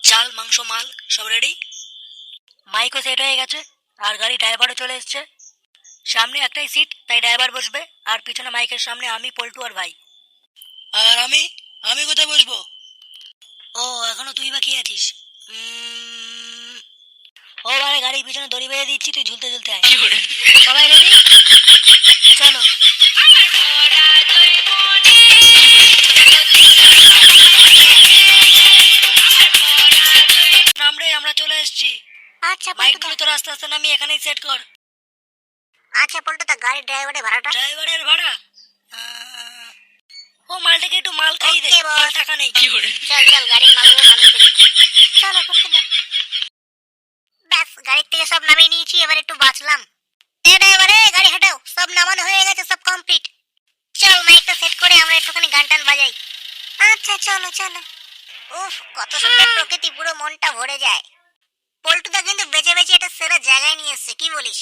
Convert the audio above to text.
চাল মাংস মাল সব রেডি, মাইকও সেট হয়ে গেছে, আর গাড়ি ড্রাইভারও চলে এসছে। সামনে একটাই সিট, তাই ড্রাইভার বসবে, আর পিছনে মাইকের সামনে আমি, পল্টু আর ভাই। আর আমি আমি কোথায় বসবো? ও এখনো তুই বাকি আছিস? ও মানে গাড়ির পিছনে দড়ি বেঁধে দিচ্ছি, তুই ঝুলতে ঝুলতে আয়। সবাই রেডি, চলো। নামরে আমরা চলে এসেছি। আচ্ছা মাইকগুলো তো আস্তে আস্তে নামিয়ে এখানেই সেট কর। আচ্ছা পল্টুদা, গাড়ির ড্রাইভারের ভাড়াটা? ড্রাইভারের ভাড়া ও মালটাকে একটু মাল খাইয়ে দে, Okay, boss. মাল টাকা নেই। চল চল, গাড়ির মালগুলো নামিয়ে ফেলি। চলো পল্টুদা। ব্যাস, গাড়ির থেকে সব নামিয়ে নিয়েছি, এবার একটু বাঁচলাম। ড্রাইভারে গাড়ি হাঁটাও, সব নামানো হয়ে গেছে, সব কমপ্লিট। চল মাইকটা সেট করে আমরা একটুখানি গান টান বাজাই। আচ্ছা চলো চলো। উফ, কত সুন্দর প্রকৃতি, পুরো মনটা ভরে যায়। পল্টুদা কিন্তু বেঁচে বেঁচে এটা সেরা জায়গায় নিয়ে এসছে, কি বলিস?